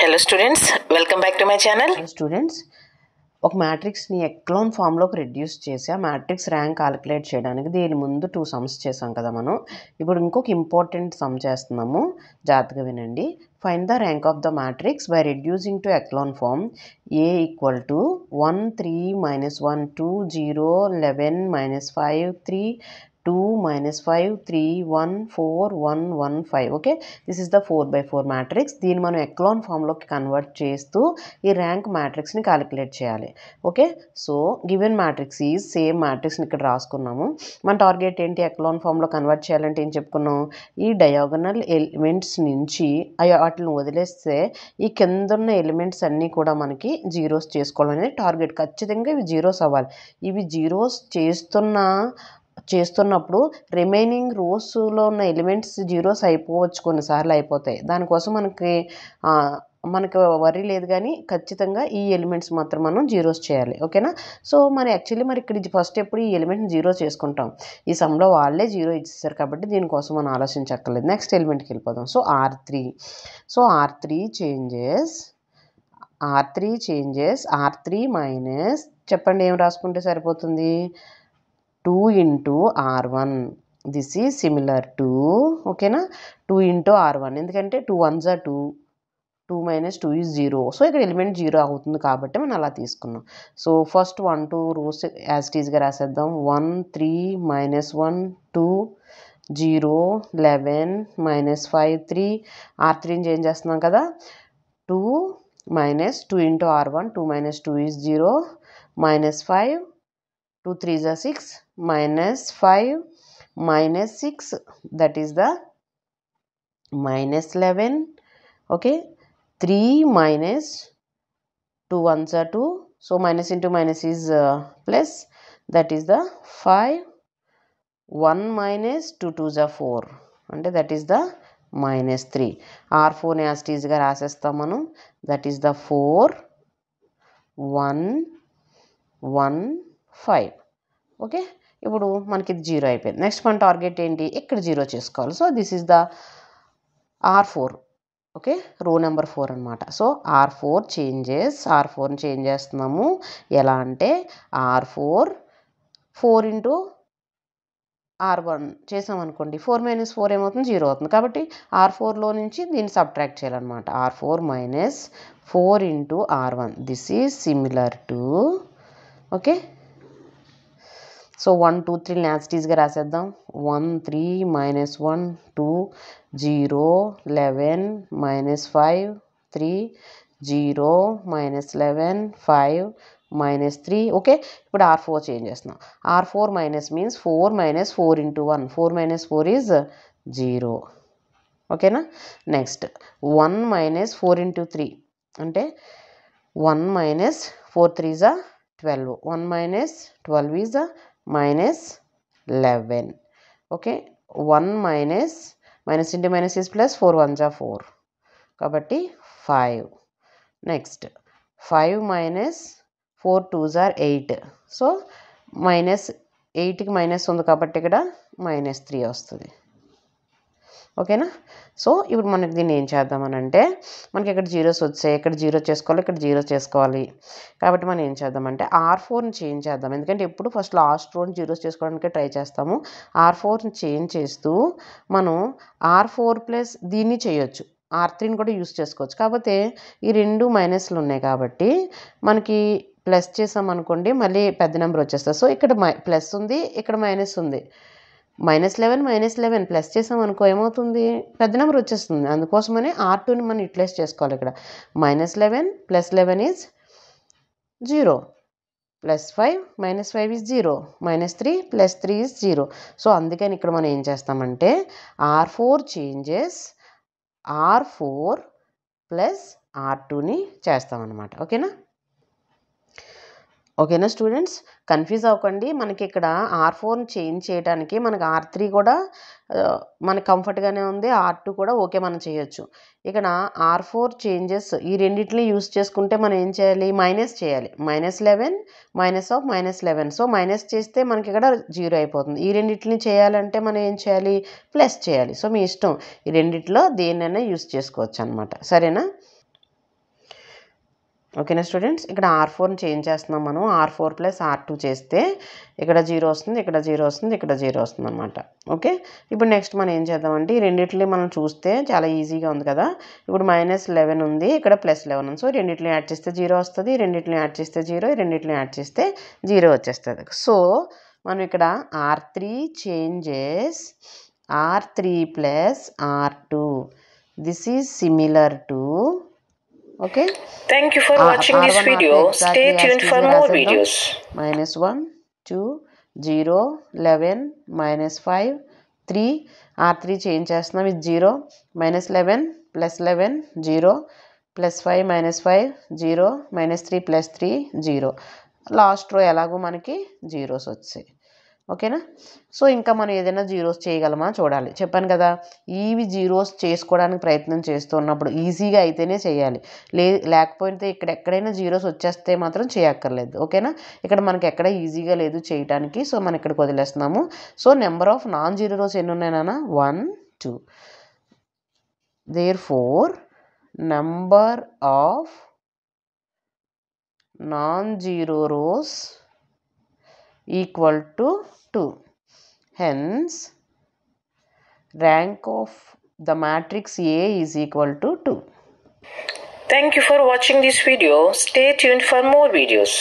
Hello students, welcome back to my channel. Students ఒక మ్యాట్రిక్స్ని echelon ఫామ్లోకి reduce చేసి ఆ matrix rank calculate చేయడానికి దీని ముందు 2 సమ్స్ చేసాం కదా మనం. ఇప్పుడు ఇంకొక ఇంపార్టెంట్ సమ్ చేస్తున్నాము, జాగ్రత్తగా వినండి. Find the rank of the matrix by reducing to echelon form A equal to 1 3 -1 2 0 11 -5 3 2 -5 3 1 4 1 1 5. Okay, this is the 4/4 matrix. దీన్ని మనం ఎక్లాన్ ఫామ్లోకి కన్వర్ట్ చేస్తూ ఈ ర్యాంక్ మ్యాట్రిక్స్ని క్యాలిక్యులేట్ చేయాలి. Okay, so given matrix is same మ్యాట్రిక్స్ని ఇక్కడ రాసుకున్నాము. మన టార్గెట్ ఏంటి, ఎక్లాన్ ఫామ్లో కన్వర్ట్ చేయాలంటే ఏం చెప్పుకున్నాం, ఈ డయాగోనల్ ఎలిమెంట్స్ నుంచి వాటిని వదిలేస్తే ఈ కింద ఉన్న ఎలిమెంట్స్ అన్నీ కూడా మనకి జీరోస్ చేసుకోవాలనేది టార్గెట్. ఖచ్చితంగా ఇవి జీరోస్ అవ్వాలి. ఇవి జీరోస్ చేస్తున్నప్పుడు రిమైనింగ్ రోస్లో ఉన్న ఎలిమెంట్స్ జీరోస్ అయిపోవచ్చు, కొన్నిసార్లు అయిపోతాయి. దానికోసం మనకు వరీ లేదు, కానీ ఖచ్చితంగా ఈ ఎలిమెంట్స్ మాత్రం మనం జీరోస్ చేయాలి. ఓకేనా, సో మరి యాక్చువల్లీ ఇక్కడ ఫస్ట్ ఎప్పుడు ఈ ఎలిమెంట్ని జీరో చేసుకుంటాం. ఈ సమ్లో వాళ్ళే జీరో ఇచ్చేసారు కాబట్టి దీనికోసం మనం ఆలోచించక్కర్లేదు. నెక్స్ట్ ఎలిమెంట్కి వెళ్ళిపోదాం. సో R3 చేంజెస్ మైనస్ చెప్పండి, ఏం రాసుకుంటే సరిపోతుంది, 2 into R1. This is similar to, ఓకేనా, 2 into R1. ఎందుకంటే 2 1s are 2, 2 - 2 is 0. సో ఇక్కడ ఎలిమెంట్ 0 అవుతుంది కాబట్టి మనం అలా తీసుకున్నాం. So first 1 2 rows as it ఈస్గా రాసేద్దాం. 1 3 -1 2 0 11 -5 3. R3ని చేంజ్ చేస్తున్నాం కదా, 2 -2 into R1, 2 - 2 is 0 -5 2 3s are 6 -5 -6, that is the -11. okay, 3 -2 1s are 2, so minus into minus is plus, that is the 5. 1 - 2 2s are 4, అంటే that is the -3. R4ని as it ఈస్గా రాసేస్తాం మనం, that is the 4 1 1 5. Okay, ఇప్పుడు మనకి ఇది 0 అయిపోయింది. Next మన టార్గెట్ ఏంటి, ఇక్కడ 0 చేసుకోవాలి. So this is the R4. Okay, రో నెంబర్ 4 అనమాట. సో R4ని చేంజ్ చేస్తున్నాము. ఎలా అంటే R4 4 into R1 చేసామనుకోండి, 4 - 4 ఏమవుతుంది, 0 అవుతుంది. కాబట్టి R4లో నుంచి దీన్ని సబ్ట్రాక్ట్ చేయాలన్నమాట. R4 - 4 into R1. This is similar to, okay, so 1 2 3 as it ఈస్గా రాసేద్దాం. 1 3 -1 2 0 11 -5 3 0 -11 5 -3. ఓకే, ఇప్పుడు R4 చేంజ్ చేస్తున్నాం. R4 minus means 4 - 4 into 1, 4 - 4 is 0. ఓకేనా, నెక్స్ట్ 1 - 4 into 3 అంటే 1 - 4 3s are 12, 1 - 12 is -11. Okay, 1 minus into minus is plus, 4 1s are 4, కాబట్టి 5. Next 5 - 4 2s are 8, so -8కి minus ఉంది కాబట్టి ఇక్కడ -3 వస్తుంది. ఓకేనా, సో ఇప్పుడు మనకి దీన్ని ఏం చేద్దామని అంటే, మనకి ఇక్కడ జీరోస్ వచ్చాయి, ఇక్కడ 0 చేసుకోవాలి, ఇక్కడ 0 చేసుకోవాలి. కాబట్టి మనం ఏం చేద్దామంటే R4ని చేంజ్ చేద్దాం. ఎందుకంటే ఎప్పుడు ఫస్ట్ లాస్ట్ రోని జీరోస్ చేసుకోవడానికి ట్రై చేస్తాము. R4ని చేంజ్ చేస్తూ మనం R4 ప్లస్ దీన్ని చేయొచ్చు, R3ని కూడా యూస్ చేసుకోవచ్చు. కాకపోతే ఈ 2 మైనస్లు ఉన్నాయి కాబట్టి మనకి ప్లస్ చేసామనుకోండి మళ్ళీ పెద్ద నెంబర్ వచ్చేస్తుంది. సో ఇక్కడ ప్లస్ ఉంది, ఇక్కడ మైనస్ ఉంది. -11 ప్లస్ చేసామనుకో ఏమవుతుంది, పెద్ద నెంబర్ వచ్చేస్తుంది. అందుకోసమని R2ని మనం యూటిలైజ్ చేసుకోవాలి. ఇక్కడ -11 + 11 is 0, +5 - 5 is 0, -3 + 3 is 0. సో అందుకని ఇక్కడ మనం ఏం చేస్తామంటే R4 చేంజెస్ R4 + R2ని చేస్తామన్నమాట. ఓకేనా స్టూడెంట్స్, కన్ఫ్యూజ్ అవ్వకండి. మనకి ఇక్కడ R4ని చేంజ్ చేయడానికి మనకి R3 కూడా మనకి కంఫర్ట్గానే ఉంది, R2 కూడా ఓకే మనం చేయొచ్చు. ఇక్కడ R4 చేంజెస్ ఈ రెండింటిని యూస్ చేసుకుంటే మనం ఏం చేయాలి, మైనస్ చేయాలి. -11 -11, సో మైనస్ చేస్తే మనకి ఇక్కడ 0 అయిపోతుంది. ఈ రెండింటిని చేయాలంటే మనం ఏం చేయాలి, ప్లస్ చేయాలి. సో మీ ఇష్టం, ఈ రెండిట్లో దేన్నైనా యూస్ చేసుకోవచ్చు అనమాట. సరేనా. ఓకేనా స్టూడెంట్స్, ఇక్కడ R4ని చేంజ్ చేస్తున్నాం మనం. R4 ప్లస్ R2 చేస్తే ఇక్కడ 0 వస్తుంది, ఇక్కడ 0 వస్తుంది, ఇక్కడ 0 వస్తుంది అనమాట. ఓకే, ఇప్పుడు నెక్స్ట్ మనం ఏం చేద్దామంటే ఈ రెండిట్లని మనం చూస్తే చాలా ఈజీగా ఉంది కదా. ఇప్పుడు -11 ఉంది, ఇక్కడ +11 ఉంది. సో రెండిట్లని యాడ్ చేస్తే 0 వస్తుంది, రెండిట్లని యాడ్ చేస్తే 0, రెండిట్లని యాడ్ చేస్తే 0 వచ్చేస్తుంది. సో మనం ఇక్కడ R3 changes R3 plus R2. This is similar to okay. Thank you for watching this video. Stay tuned for more videos. -1 2 0 11 -5 3 R3 change చేస్తున్నాం ఇది 0 -11 +11 0 +5 -5 0 -3 +3 0. లాస్ట్ రో ఎలాగో మనకి జీరోస్ వచ్చాయి. ఓకేనా, సో ఇంకా మనం ఏదైనా జీరోస్ చేయగలమా చూడాలి. చెప్పాను కదా, ఇవి జీరోస్ చేసుకోవడానికి ప్రయత్నం చేస్తున్నప్పుడు ఈజీగా అయితేనే చేయాలి, లేకపోతే ఇక్కడ ఎక్కడైనా జీరోస్ వచ్చేస్తే మాత్రం చేయక్కర్లేదు. ఓకేనా, ఇక్కడ మనకి ఎక్కడ ఈజీగా లేదు చేయడానికి, సో మనం ఇక్కడికి వదిలేస్తున్నాము. So number of non zero rows ఎన్ని ఉన్నాయి నాన్న? 1 2. therefore number of non zero rows equal to 2. Hence, rank of the matrix A is equal to 2. Thank you for watching this video. Stay tuned for more videos.